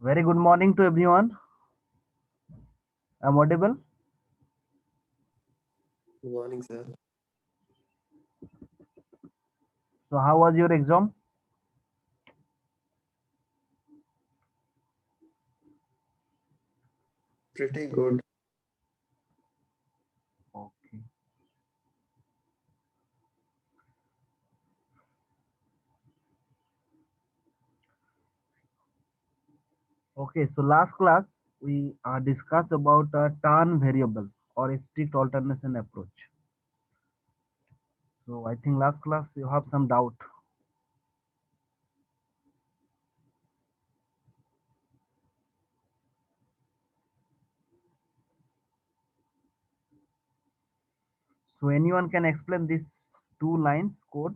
Very good morning to everyone. I'm audible. Good morning, sir. So, how was your exam? Pretty good. Okay. Okay. So, last class we discussed about a turn variable or a strict alternation approach. So, I think last class you have some doubt. So, anyone can explain these two lines code?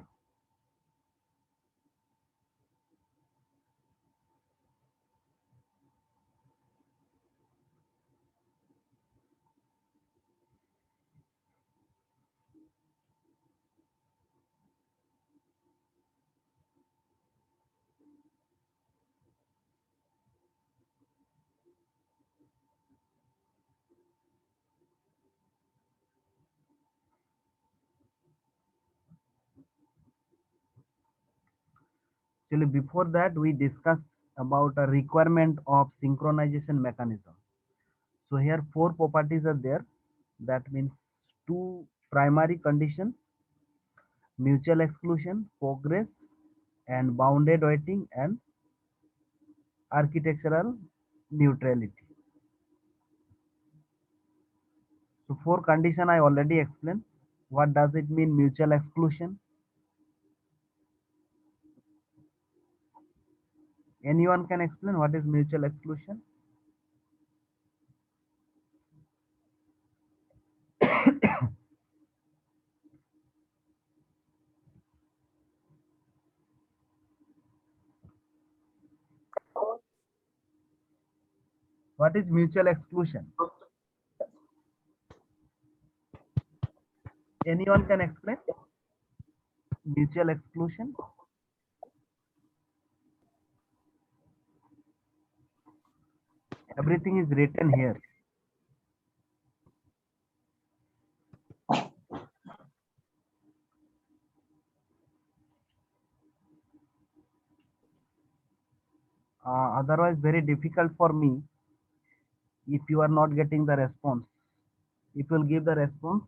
Actually, before that we discussed about a requirement of synchronization mechanism. So, here four properties are there. That means two primary conditions: mutual exclusion, progress, and bounded waiting and architectural neutrality. So four condition I already explained. What does it mean mutual exclusion? Anyone can explain what is mutual exclusion? What is mutual exclusion? Anyone can explain mutual exclusion? Everything is written here. Otherwise, very difficult for me if you are not getting the response. If you will give the response,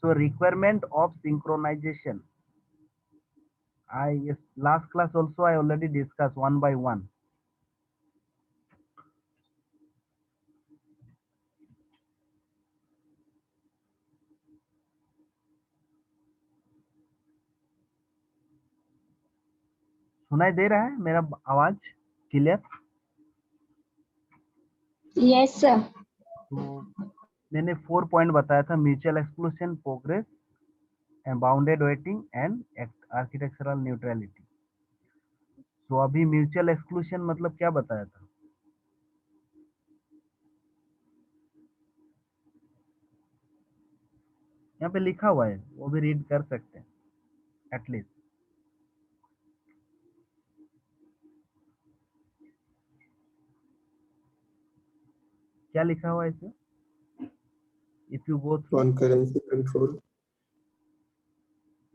so requirement of synchronization. Yes, last class also I already discussed one by one. सुनाई दे रहा है मेरा आवाज clear? Yes, sir. तो मैंने 4 point बताया था: mutual exclusion, progress, bounded waiting and architectural neutrality. तो अभी म्यूचुअल एक्सक्लूशन मतलब क्या बताया था? यहाँ पे लिखा हुआ है, वो भी रीड कर सकते हैं एटलीस्ट। क्या लिखा हुआ है इसमें? If you go through, Concurrency control.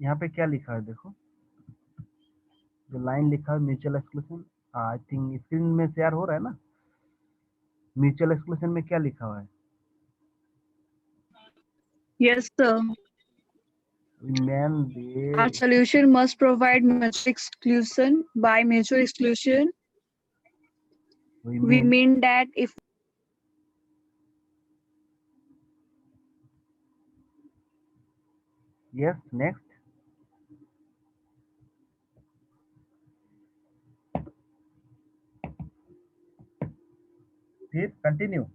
यहाँ पे क्या लिखा है देखो, जो लाइन लिखा है mutual exclusion, I think screen में शेयर हो रहा है ना? म्यूचुअल एक्सक्लूशन में क्या लिखा हुआ है? Yes, sir. Our solution must provide mutual exclusion. By mutual exclusion, we mean that if yes, next. फिर continue.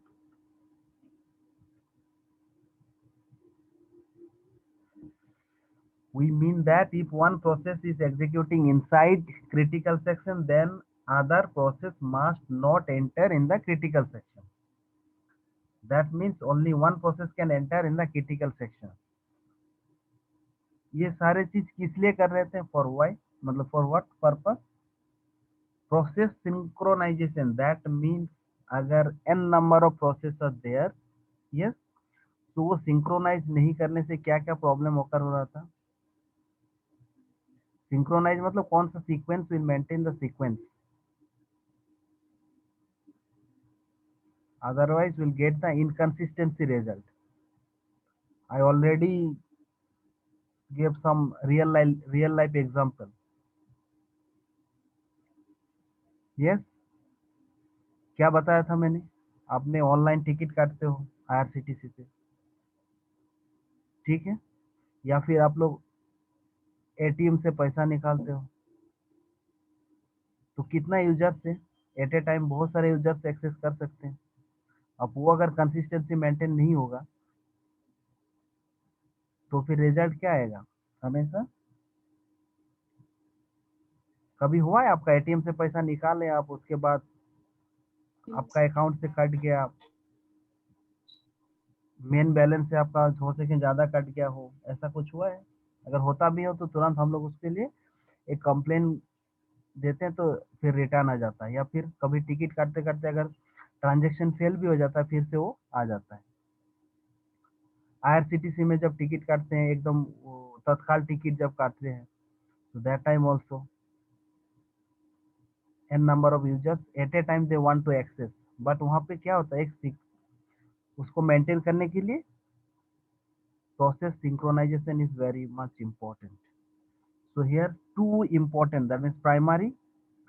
We mean that if one process is executing inside critical section, then other process must not enter in the critical section. That means only one process can enter in the critical section. ये सारे चीज किस लिए कर रहे थे, for why, मतलब for what purpose, process synchronisation. That means अगर n number of process are there, yes, तो वो सिंक्रोनाइज नहीं करने से क्या क्या प्रॉब्लम ओकर हो रहा था। सिंक्रोनाइज मतलब कौन सा sequence will maintain the sequence, otherwise we'll get the inconsistency result. I already gave some real life example. Yes, क्या बताया था मैंने, आपने ऑनलाइन टिकट काटते हो आईआरसीटीसी से, ठीक है, या फिर आप लोग एटीएम से पैसा निकालते हो, तो कितना यूजर से एट ए टाइम बहुत सारे यूजर से एक्सेस कर सकते हैं। अब वो अगर कंसिस्टेंसी मेंटेन नहीं होगा तो फिर रिजल्ट क्या आएगा हमेशा। कभी हुआ है आपका एटीएम से पैसा निकाले आप, उसके बाद आपका अकाउंट से कट गया, मेन बैलेंस से आपका हो सके ज्यादा कट गया हो, ऐसा कुछ हुआ है? अगर होता भी हो तो तुरंत हम लोग उसके लिए एक कंप्लेन देते हैं, तो फिर रिटर्न आ जाता है। या फिर कभी टिकट काटते काटते अगर ट्रांजेक्शन फेल भी हो जाता है, फिर से वो आ जाता है। आईआरसीटीसी में जब टिकट काटते हैं, एकदम तत्काल टिकट जब काटते हैं, तो that time also n number of users at a time they want to access, but वहाँ पे क्या होता है, उसको मेंटेन करने के लिए process synchronization is very much important. So here two important, that means primary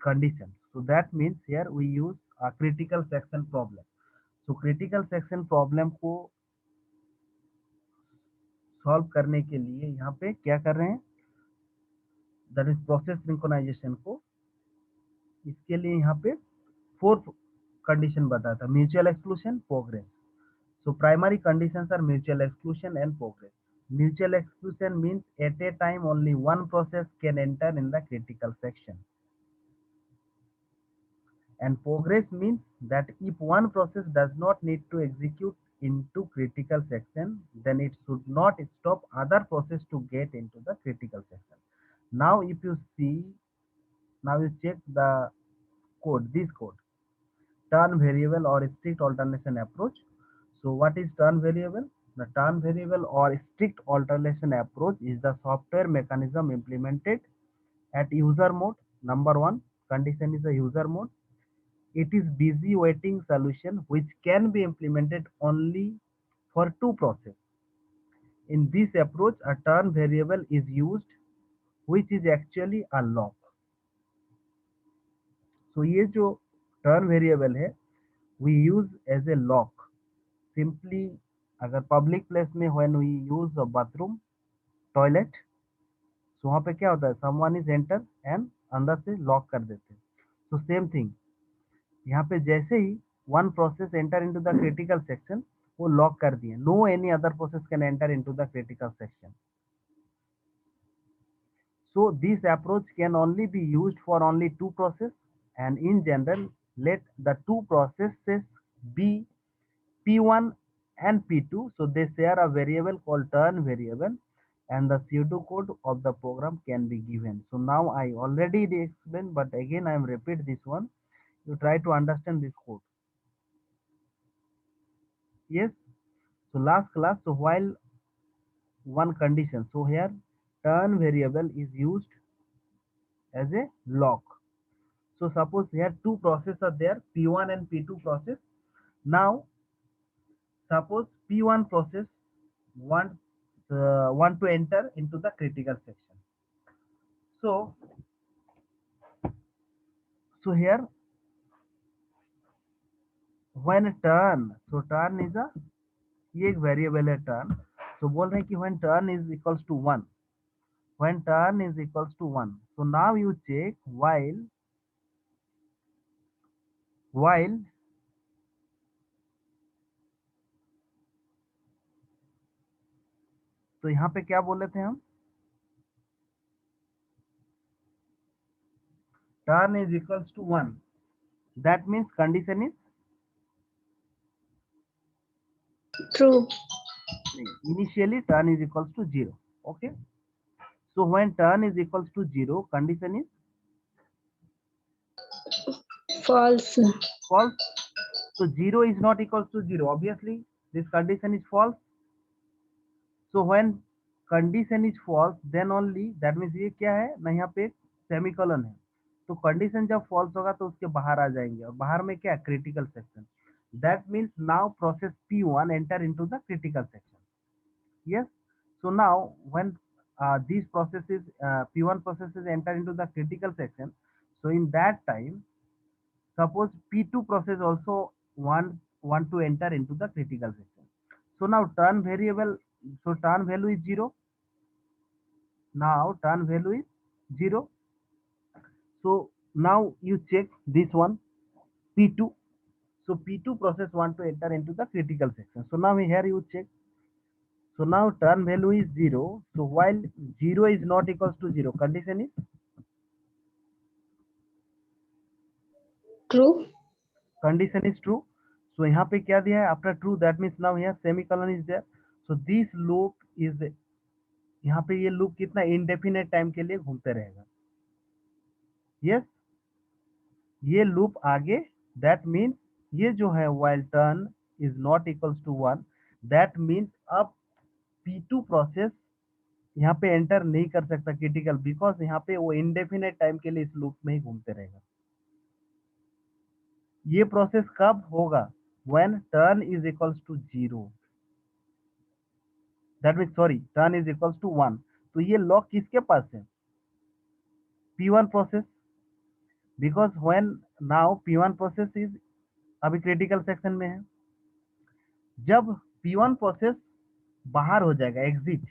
conditions. So that means here we use a critical section problem. So critical section problem को सॉल्व करने के लिए यहाँ पे क्या कर रहे हैं, that is process synchronization को, इसके लिए यहाँ पे फोर कंडीशन बताया था, mutual exclusion, progress. So primary conditions are mutual exclusion and progress. Mutual exclusion means at a time only one process can enter in the critical section. And progress means that if one process does not need to execute into critical section, then it should not stop other process to get into the critical section. Now if you see, now you check the code, this code, turn variable or strict alternation approach. So what is turn variable? The turn variable or strict alternation approach is the software mechanism implemented at user mode. Number one condition is the user mode. It is busy waiting solution which can be implemented only for two processes. In this approach, a turn variable is used, which is actually a lock. So ये जो turn variable है, we use as a lock. Simply अगर public place में when we use a bathroom, toilet, so वहाँ पे क्या होता है, someone is enter and अंदर से lock कर देते हैं। So same thing, यहाँ पे जैसे ही one process enter into the critical section, वो लॉक कर दिए, no any other process can enter into the critical section. So this approach can only be used for only two processes, and in general let the two processes be P1 and P2, so they share a variable called turn variable, and the pseudocode of the program can be given. So now I already explained, but again I am repeat this one, you try to understand this code. Yes, so last class, so while one condition, so here turn variable is used as a lock. So suppose here two processes are there, P1 and P2 process. Now suppose P1 process want want to enter into the critical section. So here when turn, so turn is a, ये एक variable है turn, तो बोल रहे हैं कि when turn is equals to 1, when turn is equals to 1, so now you check while तो यहाँ पे क्या बोले थे हम, turn is equals to 1, that means condition is True. Initially turn is equals to 0. Okay, so when turn is equals to 0, condition is False. false. So 0 is not equals to 0, obviously this condition is false. So when condition is false, then only, that means ये क्या है ना, यहाँ पे semicolon है, तो condition जब false होगा तो उसके बाहर आ जाएंगे, और बाहर में क्या, critical section. That means now process P1 enter into the critical section. Yes. So now when these processes, P1 processes enter into the critical section, so in that time, suppose P2 process also want to enter into the critical section. So now turn variable, so turn value is 0. Now turn value is 0. So now you check this one, P2. So P2 process want to enter into the critical section. So now here you check. So now turn value is 0. So while 0 is not equals to 0, condition is True. true. So यहाँ पे क्या दिया है, after true, that means now here semicolon is there. So this loop is, यहाँ पे ये loop कितना indefinite time के लिए घूमते रहेगा. Yes, ये loop आगे, that means ये जो है while turn is not equals to 1, that means अब P2 process यहाँ पे एंटर नहीं कर सकता क्रिटिकल, बिकॉज यहाँ पे वो इंडेफिनेट टाइम के लिए इस लूप में ही घूमते रहेगा. ये प्रोसेस कब होगा, when turn is equals to 0, that mean sorry, turn is equals to 1. तो ये लॉक किसके पास है, P1 process, because when now P1 process is अभी क्रिटिकल सेक्शन में है. जब P1 प्रोसेस बाहर हो जाएगा, exit,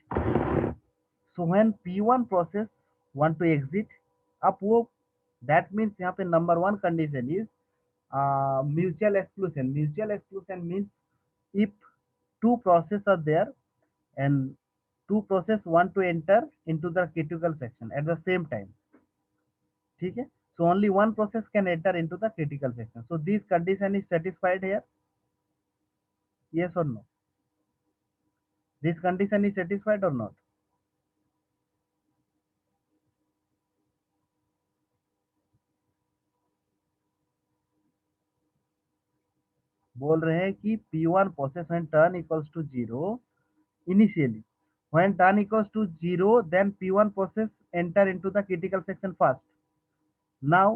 so when P1 process want to exit, अब वो, दैट मीन्स यहाँ पे number 1 condition is mutual exclusion. Mutual exclusion means if two processes are there and two processes want to enter into the critical section at the same time. ठीक है, so only one process can enter into the critical section. So this condition is satisfied here. Yes or no? This condition is satisfied or not? बोल रहे हैं कि P1 process when turn equals to 0 initially, when turn equals to 0, then P1 process enter into the critical section first. Now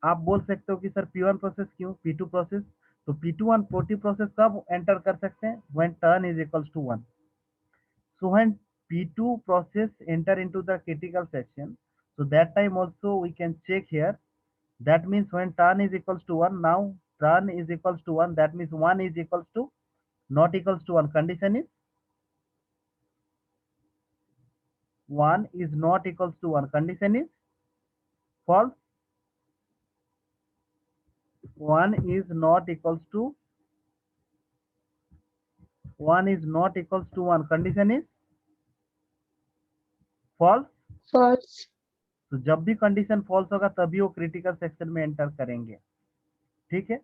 आप बोल सकते हो कि sir P1 process क्यों, P2 प्रोसेस, तो P2 और P2 प्रोसेस कब एंटर कर सकते हैं, when turn is equals to 1. So when P2 process enter into the critical section, so that time also we can check here. That means when turn is equals to 1, now turn is equals to 1, that means 1 is equals to not equals to 1. Condition is 1 is not equals to 1. Condition is false. 1 is not equals to 1 is not equals to 1. Condition is false. False. तो जब भी condition false होगा तभी वो critical section में enter करेंगे. ठीक है,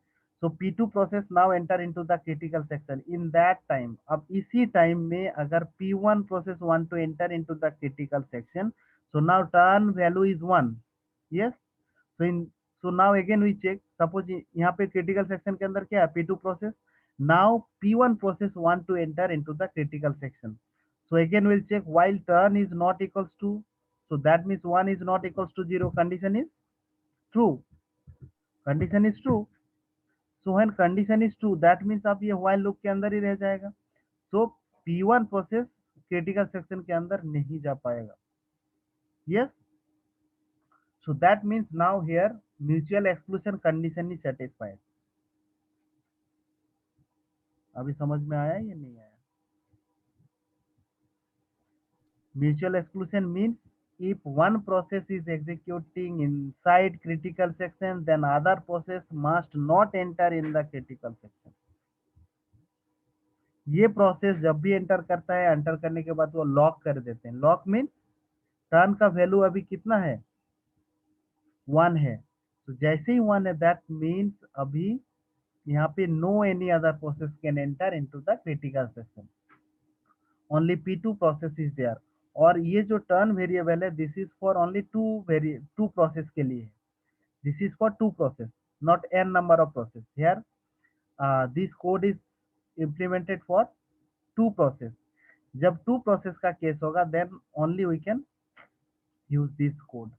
so P2 process now enter into the critical section. In that time, अब इसी टाइम में अगर P1 process want to enter into the critical section, so now turn value is 1. Yes, so now again we check, suppose यहाँ पे critical section के अंदर क्या है, P2 process. Now P1 process want to enter into the critical section, so again we'll check while turn is not equals to, so that means 1 is not equals to 0. Condition is true. Condition is true. So when condition is true, that means अब ये while loop के अंदर ही रह जाएगा. So P1 process critical section के अंदर नहीं जा पाएगा. Yes. So that means now here mutual exclusion condition is satisfied. अभी समझ में आया या नहीं आया? Mutual exclusion means if one process is executing inside critical section, then other process must not enter in the critical section. ये process जब भी एंटर करता है, एंटर करने के बाद वो लॉक कर देते हैं. लॉक मीन्स टर्न का वैल्यू अभी कितना है, 1 है. तो जैसे ही 1 है, दैट मीन्स अभी यहाँ पे no any other process can enter into the critical section, only P2 process is there. और ये जो टर्न वेरिएबल है this is for only two process के लिए है, this is for two process, not n number of process. Here this code is implemented for two process। जब two process का case होगा then only we can use this code,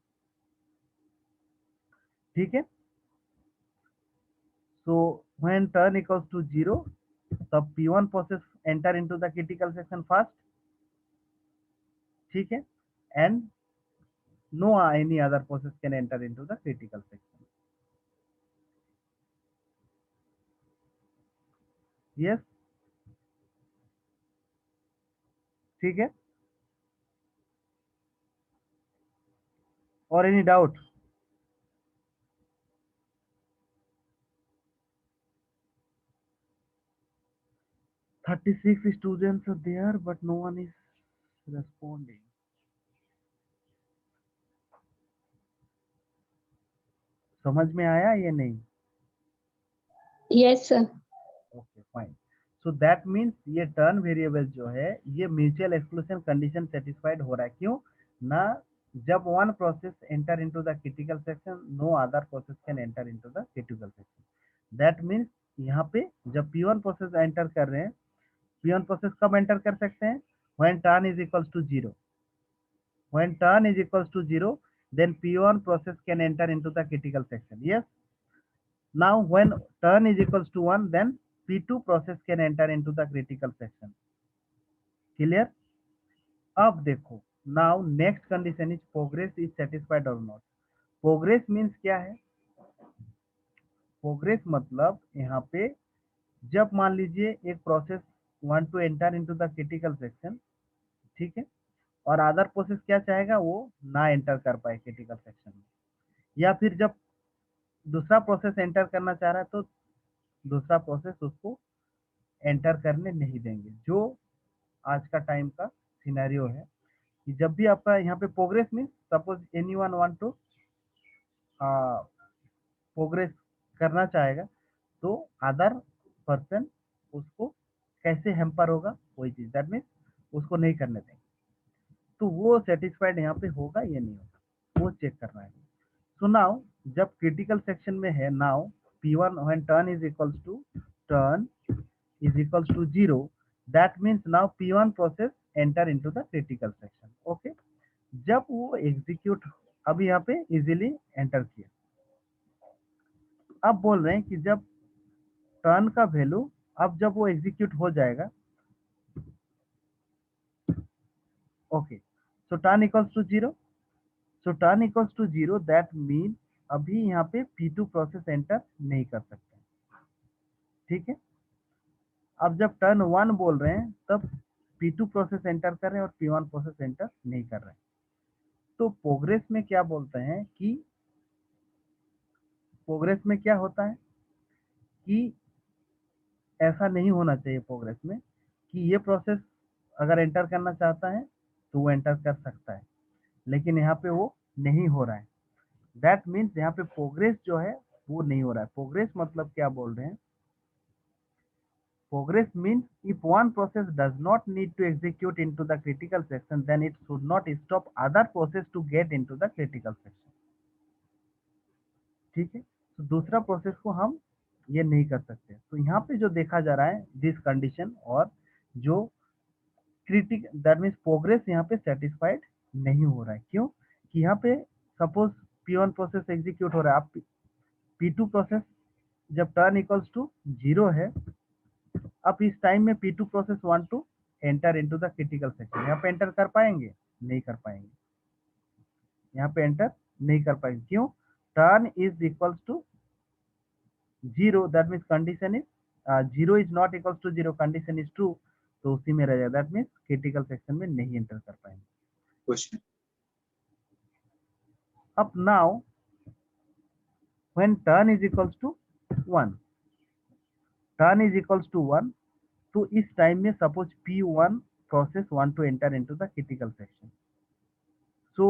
ठीक है। So when turn equals to 0 तब P1 process enter into the critical section first, ठीक है, and no any other process can enter into the critical section. Yes, ठीक है। और any doubt? 36 students are there but no one is responding। समझ में आया ये नहीं? Yes, sir. Okay fine. So that means ये टर्न वेरिएबल जो है ये म्यूचुअल एक्सक्लूशन कंडीशन सेटिस्फाइड हो रहा है। क्यों ना? जब one process enter into the critical section no other process can enter into the critical section. That means यहाँ पे जब P1 प्रोसेस एंटर कर रहे हैं, P1 प्रोसेस कब एंटर कर सकते हैं? When turn is equals to 0। When turn is equals to 0, then P1 process can enter into the critical section। Yes. Now, when turn is equals to 1, then P2 process can enter into the critical section। Clear? अब देखो, now next condition is progress is satisfied or not। Progress means क्या है? Progress मतलब यहाँ पे जब मान लीजिए एक process want to enter into the critical section, ठीक है, और अदर प्रोसेस क्या चाहेगा? वो ना एंटर कर पाए क्रिटिकल सेक्शन में, या फिर जब दूसरा प्रोसेस एंटर करना चाह रहा है तो दूसरा प्रोसेस उसको एंटर करने नहीं देंगे। जो आज का टाइम का सिनेरियो है कि जब भी आपका यहाँ पे progress means suppose anyone want to progress करना चाहेगा तो अदर पर्सन उसको कैसे हेम्पर होगा वही चीज, दैट मीन्स उसको नहीं करने देंगे। तो वो सेटिस्फाइड यहाँ पे होगा या नहीं होगा वो चेक करना है। सो नाउ जब क्रिटिकल सेक्शन में है, now P1 when turn is equals to 0, that means now P1 process enter into the critical section। Okay, जब वो एग्जीक्यूट, अभी यहाँ पे इजीली एंटर किया, अब बोल रहे हैं कि जब टर्न का वैल्यू, अब जब वो एग्जीक्यूट हो जाएगा, okay, so turn equals to 0। So turn equals to 0 that mean अभी यहाँ पे P2 प्रोसेस एंटर नहीं कर सकते, ठीक है। अब जब टर्न 1 बोल रहे हैं तब P2 प्रोसेस एंटर कर रहे हैं और P1 प्रोसेस एंटर नहीं कर रहे हैं। तो प्रोग्रेस में क्या बोलते हैं कि प्रोग्रेस में क्या होता है कि ऐसा नहीं होना चाहिए प्रोग्रेस में कि ये प्रोसेस अगर एंटर करना चाहता है तो वो एंटर कर सकता है, लेकिन यहाँ पे वो नहीं हो रहा है। दैट मीन्स यहाँ पे प्रोग्रेस जो है वो नहीं हो रहा है। प्रोग्रेस मतलब क्या बोल रहे हैं? Progress means if one process does not need to execute into the critical section, then it should not stop other process to get into the critical section। ठीक है, तो दूसरा प्रोसेस को हम ये नहीं कर सकते। तो यहाँ पे जो देखा जा रहा है दिस कंडीशन, और जो क्रिटिक दैट मीन्स प्रोग्रेस यहाँ पे सेटिस्फाइड नहीं हो रहा है। क्यों कि यहाँ पे सपोज P1 प्रोसेस एग्जीक्यूट हो रहा है, आप P2 प्रोसेस जब टर्न इक्वल्स टू 0 है, अब इस टाइम में P2 process want to enter into the critical section, यहाँ पे एंटर कर पाएंगे? नहीं कर पाएंगे, यहाँ पे एंटर नहीं कर पाएंगे। क्यों? Turn is equals to 0, that means condition is 0 is not equals to 0, condition is true, तो उसी में रह जाएगा, दैट मीन्स क्रिटिकल सेक्शन में नहीं एंटर कर पाएंगे। क्वेश्चन अब now when turn is equals to 1, turn is equals to 1, तो इस टाइम में suppose P1 process want to enter into the critical section. So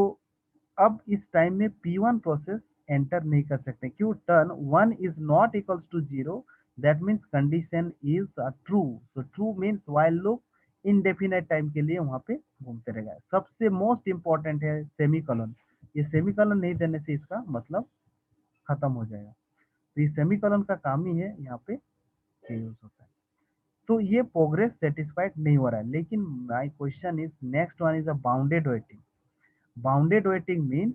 अब इस टाइम में P1 प्रोसेस एंटर नहीं कर सकते। क्यों? Turn 1 is not equals to 0, that means condition is true. So true means while loop indefinite time के लिए वहां पे घूमते रहेगा। सबसे मोस्ट इंपॉर्टेंट है सेमीकोलन। ये सेमीकोलन नहीं देने से इसका मतलब खत्म हो जाएगा। तो ये सेमीकोलन का काम ही है यहाँ पे यूज होता है। तो ये प्रोग्रेस सेटिस्फाइड नहीं हो रहा है, लेकिन my question is next one is a bounded waiting. Bounded waiting mean,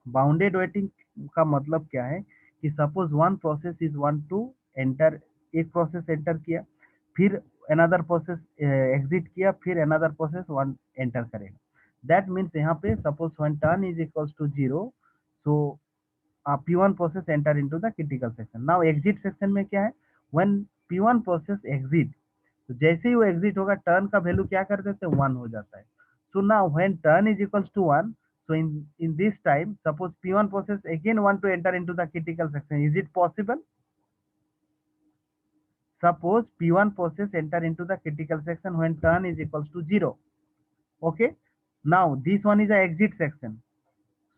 bounded waiting का मतलब क्या है कि suppose one process is one to enter, एक प्रोसेस एंटर किया, फिर अनदर प्रोसेस एग्जिट किया, फिर अनदर प्रोसेस वन एंटर करेगा। दैट मीन्स यहाँ पे suppose when turn is equals to 0, so P1 process enter into the critical section. Now exit section में क्या है, when P1 process exit, तो जैसे ही वो एग्जिट होगा टर्न का वैल्यू क्या कर देते हैं, 1 हो जाता है। So now when turn is equals to 1, so in this time suppose P1 process again want to enter into the critical section, is it possible? Suppose P1 process enter into the critical section when turn is equals to 0. Okay, now this one is a exit section.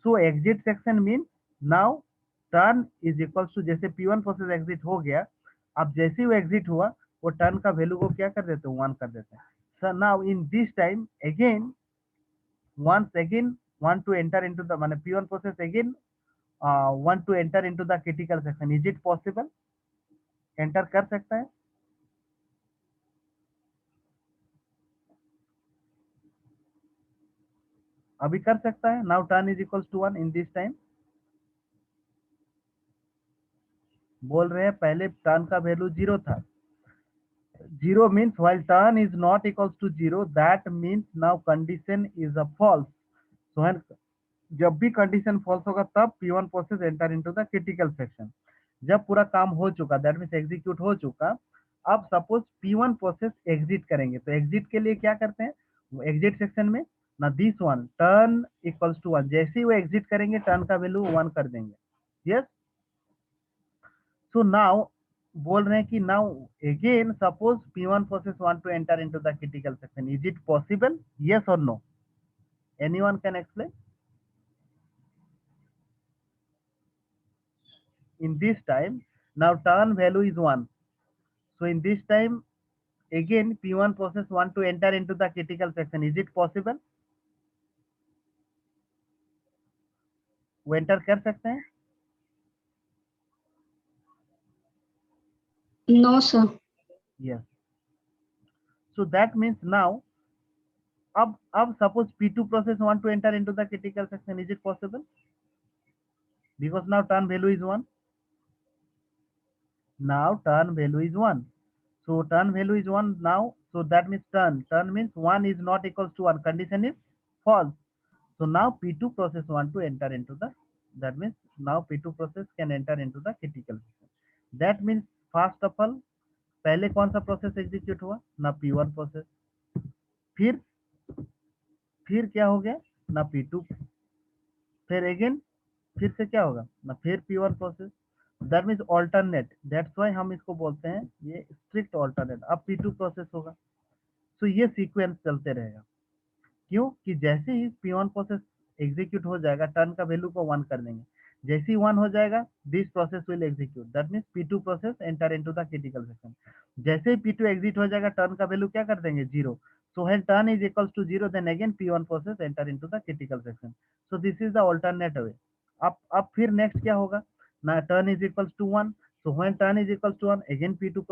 So exit section mean now turn is equals to, जैसे P1 process exit हो गया, अब जैसे ही वो exit हुआ वो turn का value को क्या कर देते हैं, 1 कर देते हैं। So now in this time again once again want to enter into the माने P1 process again want to enter into the critical section, is it possible? Enter कर सकता है? अभी कर सकता है। Now turn is equals to 1 in this time. बोल रहे हैं पहले टर्न का वैल्यू 0 था। 0 means while turn is not equals to 0, that means now condition is a false. So when जब भी कंडीशन फॉल्स होगा तब P1 process enter into the critical section. जब पूरा काम हो चुका, दैट मीन्स एग्जीक्यूट हो चुका, अब सपोज P1 प्रोसेस एग्जिट करेंगे, तो एग्जिट के लिए क्या करते हैं, एग्जिट सेक्शन में ना this one turn equals to 1, जैसे ही वो एग्जिट करेंगे टर्न का वैल्यू 1 कर देंगे। यस, सो नाउ बोल रहे हैं कि now again suppose P1 process want to enter into the critical section, is it possible, yes और no? Anyone can explain? In this time now turn value is 1, so in this time again P1 process want to enter into the critical section, is it possible? वो enter कर सकते हैं? No, sir. Yes, so that means now अब suppose P2 process want to enter into the critical section, is it possible? Because now turn value is 1, now turn value is 1, so turn value is 1 now, so that means turn means 1 is not equals to 1, condition is false. So now P2 process want to enter into the, that means now P2 process can enter into the critical section. That means first of all पहले कौन सा process execute हुआ, ना P1 process, फिर क्या हो गया, ना P2, फिर अगेन फिर से क्या होगा ना, फिर P1 process. That means alternate, that's why हम इसको बोलते हैं ये स्ट्रिक्ट ऑल्टरनेट। अब P2 प्रोसेस होगा, तो ये सीक्वेंस चलते रहेगा। क्यों कि जैसे ही P1 प्रोसेस एग्जीक्यूट हो जाएगा टर्न का वैल्यू को 1 कर देंगे, जैसे ही 1 हो जाएगा this process will execute, that means P2 process enter into the critical section. जैसे ही P2 एग्जिट हो जाएगा टर्न का वैल्यू क्या कर देंगे, 0। So when turn is equals to 0 then again P1 process enter into the critical section. So this is the alternate way. अब फिर next क्या होगा ना, turn is equals to 1, so when turn is equals to 1 again P2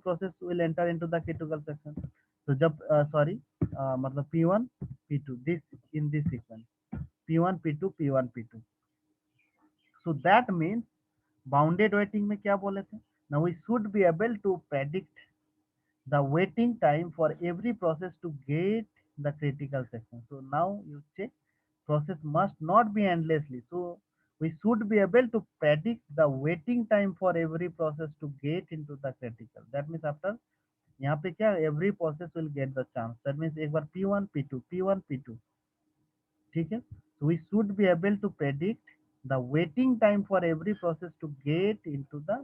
process will enter into the critical section। तो जब sorry मतलब P1 P2 this in this sequence P1 P2 P1 P2, so that means bounded waiting में क्या बोले थे, now we should be able to predict the waiting time for every process to get the critical section। So now you check, process must not be endlessly, so we should be able to predict the waiting time for every process to get into the critical। That means after यहाँ पे क्या, every process will get the chance, that means एक बार P1 P2 P1 P2, ठीक है। So we should be able to predict the waiting time for every process to get into the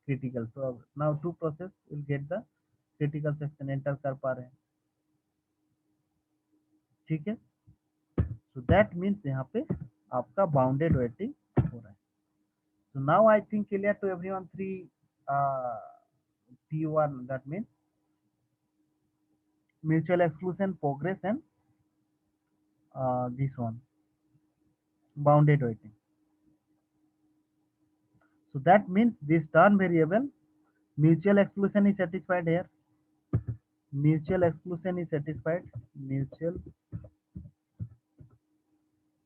critical। So now two process will get the critical section, enter कर पा रहे हैं, ठीक है। So that means यहाँ पे आपका bounded waiting हो रहा है। So now I think clear to everyone three P1, that means mutual exclusion, progress, and this one bounded waiting. So that means this turn variable mutual exclusion is satisfied here. Mutual exclusion is satisfied.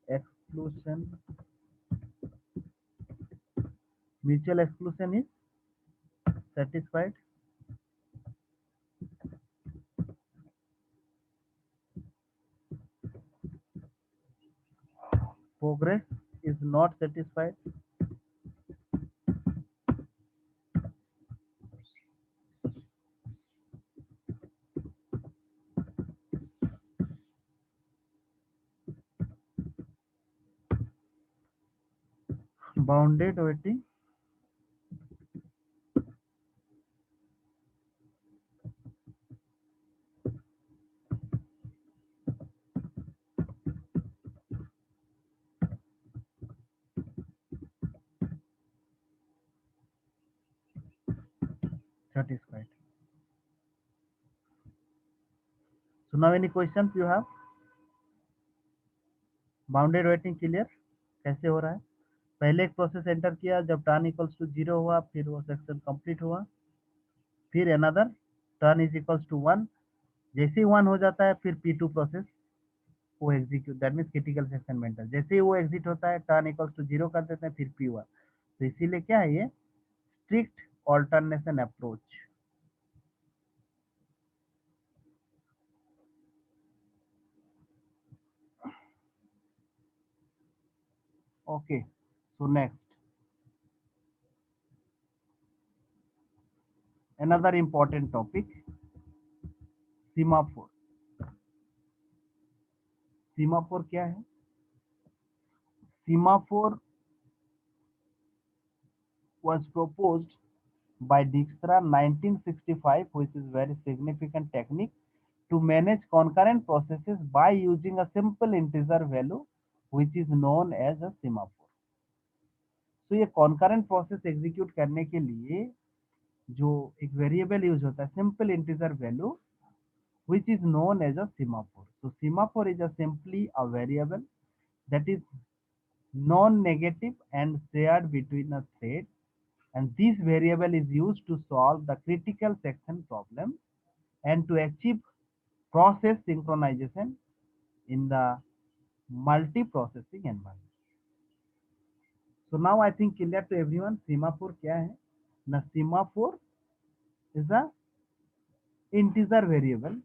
Exclusion. Mutual exclusion is satisfied. Progress is not satisfied. Bounded waiting. Satisfied. So now any questions you have? Bounded waiting clear कैसे हो रहा है? पहले एक process enter किया, जब turn equals to 0 हुआ फिर वो सेक्शन कंप्लीट हुआ, फिर another turn is equals to 1, जैसे ही 1 हो जाता है फिर P2 प्रोसेस वो execute, that means critical section में एंटर, जैसे ही वो एग्जिट होता है टर्न इक्वल्स टू 0 कर देते हैं फिर P1। तो इसीलिए क्या है ये strict alternation approach. Okay, so next another important topic, semaphore. Semaphore क्या है? Semaphore was proposed by Dijkstra 1965, which is very significant technique to manage concurrent processes by using a simple integer value which is known as a semaphore। तो ये concurrent process execute करने के लिए जो एक variable use होता है simple integer value which is known as a semaphore। So semaphore is a simply a variable that is non-negative and shared between a thread, and this variable is used to solve the critical section problem and to achieve process synchronization in the multi-processing environment। So now I think clear to everyone semaphore क्या है ना? Semaphore is a integer variable।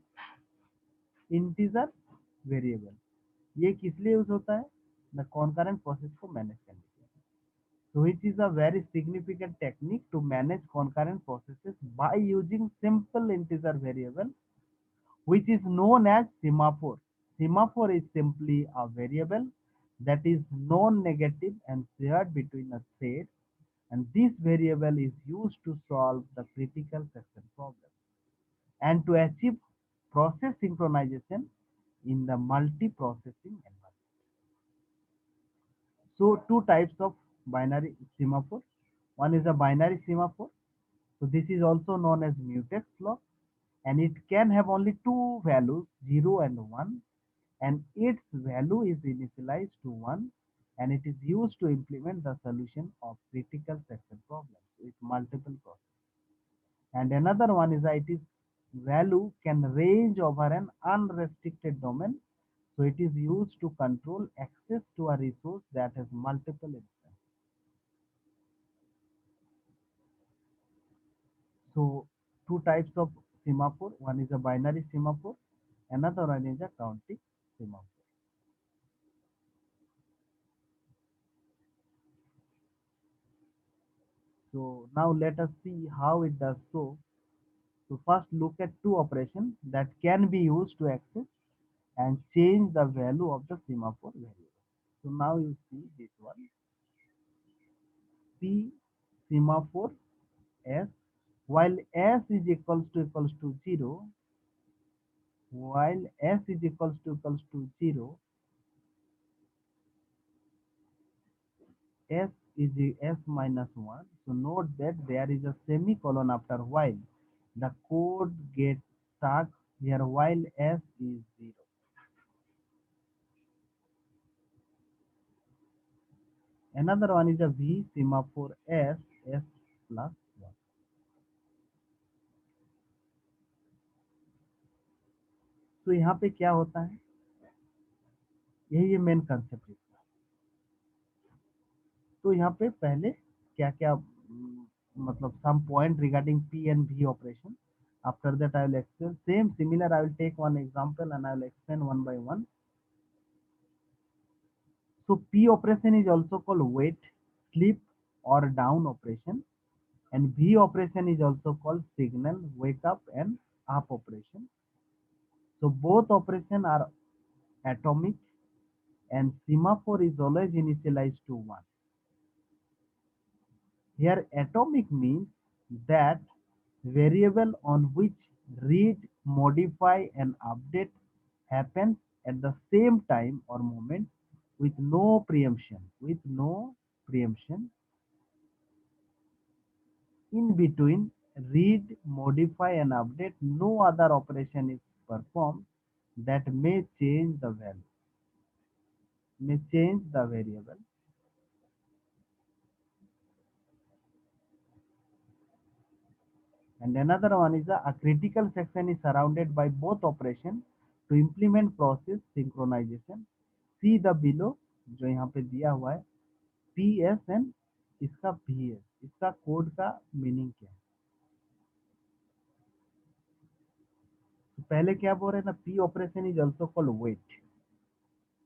ये किस लिए use होता है ना? Concurrent process को मैनेज करने के लिए। So which is a very significant technique to manage concurrent processes by using simple integer variable which is known as semaphore। Semaphore is simply a variable that is non-negative and shared between a thread, and this variable is used to solve the critical section problem and to achieve process synchronization in the multi-processing environment। So two types of binary semaphore. One is a binary semaphore. So this is also known as mutex block, and it can have only two values, 0 and 1, and its value is initialized to 1, and it is used to implement the solution of critical section problems with multiple processes। And another one is that its value can range over an unrestricted domain, so it is used to control access to a resource that has multiple instances। So two types of semaphore, one is a binary semaphore, another one is a counting semaphore। So now let us see how it does so। So first look at two operations that can be used to access and change the value of the semaphore variable। So now you see this one, P semaphore S, while S is equals to 0, while S is equals to 0, S is s minus 1. So note that there is a semicolon after while. The code gets stuck here while s is 0. Another one is a v semaphore s plus 1. तो यहाँ पे क्या होता है, यही ये main concept है। तो यहाँ पे पहले क्या क्या मतलब some point regarding P and V operation. After that I will explain same similar. I will take one example and I will explain one by one. So P operation is also called wait, sleep or down operation, and V operation is also called signal, wake up and up operation. So both operation are atomic and semaphore is always initialized to 1. Here atomic means that variable on which read, modify and update happens at the same time or moment with no preemption. In between read, modify and update, no other operation is performed that may change the value, may change the variable. And another one is a critical section is surrounded by both operations to implement process synchronization. See the below जो यहाँ पे दिया हुआ है PSN, इसका VS, इसका code का meaning क्या है। तो पहले क्या बोल रहे हैं ना, P operation is also called wait.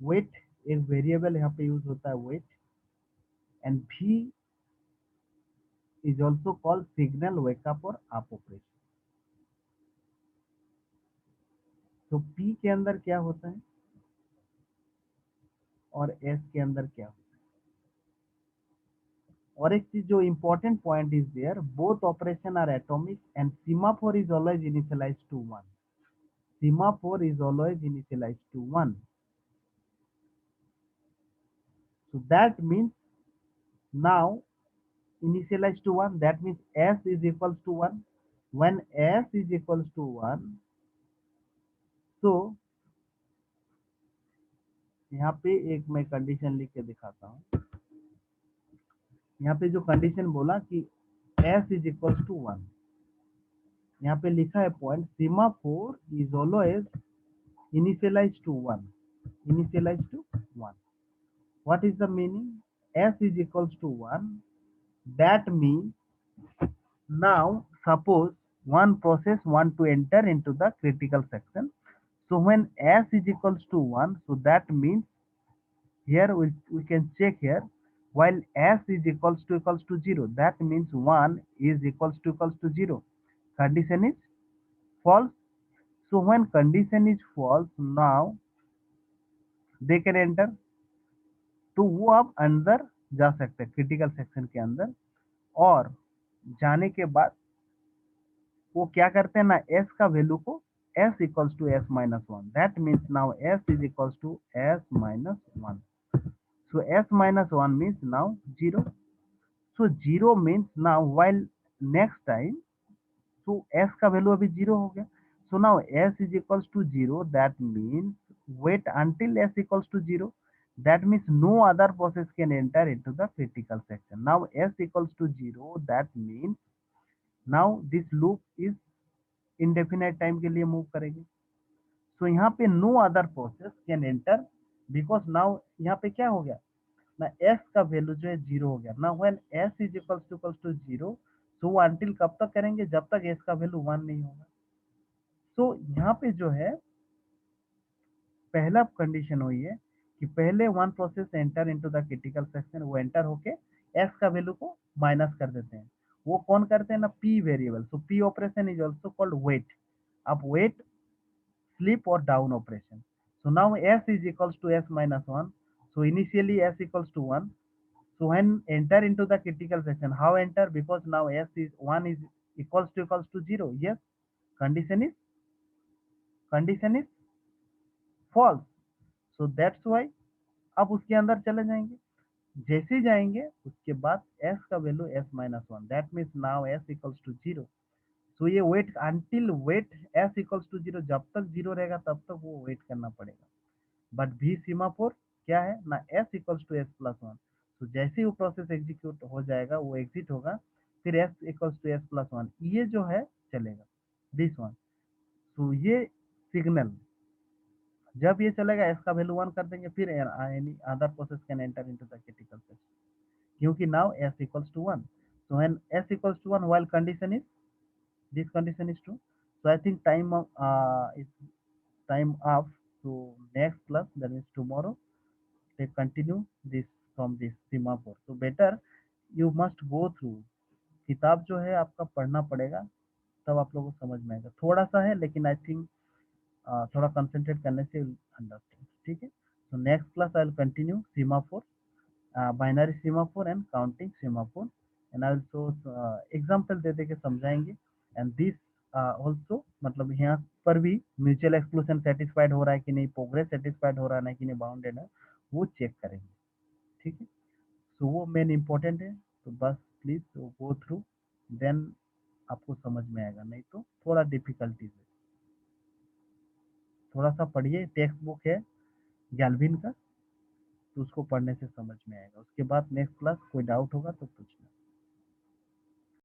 Wait एक वेरिएबल यहाँ पे यूज होता है wait, and V is also called signal, wake up और अप ऑपरेशन। तो P के अंदर क्या होता है और S के अंदर क्या होता है। और एक चीज जो important point is there, both operation are atomic and semaphore is always initialized to 1. Semaphore is always initialized to 1. So that means now initialized to 1, that means S is equals to 1. When S is equals to 1, so यहाँ पे एक मैं condition लिख के दिखाता हूँ। यहाँ पे जो कंडीशन बोला कि S is equals to 1, यहाँ पे लिखा है point semaphore is always initialized to 1. Initialized to 1. What is the meaning? S is equals to 1. That means now suppose one process want to enter into the critical section. So when S is equals to 1, so that means here we can check here, while S is equals to 0, that means 1 is equals to 0. Condition is false. So when condition is false, now they can enter. तो वो अब अंदर जा सकते हैं critical section के अंदर, और जाने के बाद वो क्या करते हैं ना, s का वैल्यू को s equals to s minus 1, that means now s is equals to s minus 1. So s minus 1 means now 0. So 0 means now while next time, so s का वैल्यू अभी 0 हो गया. So now s is equals to 0, that means wait until s equals to 0. That means no other process can enter into the critical section. Now s equals to 0, that means now this loop is indefinite time के लिए move करेगी. So यहाँ पे no other process can enter, because now यहाँ पे क्या हो गया ना, s का वैल्यू जो है 0 हो गया. ना when s is equals to 0, so वो अंटिल कब तक करेंगे, जब तक s का वैल्यू 1 नहीं होगा. सो यहाँ पे जो है पहला कंडीशन हुई है कि पहले one process enter into the critical section, वो एंटर होके s का वैल्यू को माइनस कर देते हैं. वो कौन करते हैं ना, p variable. So p operation is also called wait. अब wait, sleep or down operation. So now s is equals to s minus 1. So initially s equals to 1. So when enter into the critical section, how enter? Because now s is 1 is equals to 0. Yes, condition is false. So that's why अब उसके अंदर चले जाएंगे. जैसे ही जाएंगे उसके बाद s का value s-1, that means now s equals to 0। So ये wait until wait s equals to 0, जब तक 0 रहेगा तब तक वो वेट करना पड़ेगा। बट भी सीमाफोर क्या है ना, s इक्वल्स टू s+1। तो जैसे ही वो प्रोसेस एग्जीक्यूट हो जाएगा, वो एग्जिट होगा, फिर s इक्वल्स टू s+1 ये जो है चलेगा, दिस वन। तो ये सिग्नल जब ये चलेगा, s का वैल्यू 1 कर देंगे, फिर any other process can enter into the critical section, क्योंकि now s equals to 1। so when s equals to 1, while condition is this condition is true, so I think time of is time up to next class, that means tomorrow they continue this from this semaphore। so better you must go through, किताब जो है आपका पढ़ना पड़ेगा, तब आप लोगों को समझ में आएगा। थोड़ा सा है लेकिन आई थिंक थोड़ा कंसंट्रेट करने से अंडरस्टैंड, ठीक है। so next class I will continue semaphore, binary semaphore and counting semaphore, and I will show example दे दे के समझाएंगे। and this also मतलब यहाँ पर भी म्यूचुअल एक्सक्लूजन सेटिस्फाइड हो रहा है कि नहीं, प्रोग्रेस सेटिस्फाइड हो रहा है कि नहीं, बाउंडेड है, वो चेक करेंगे, ठीक है। सो वो मेन इंपॉर्टेंट है, तो बस प्लीज गो थ्रू, देन आपको समझ में आएगा, नहीं तो थोड़ा डिफिकल्टीज है। थोड़ा सा पढ़िए, टेक्स्ट बुक है गैल्विन का, तो उसको पढ़ने से समझ में आएगा। उसके बाद नेक्स्ट क्लास कोई डाउट होगा तो पूछना।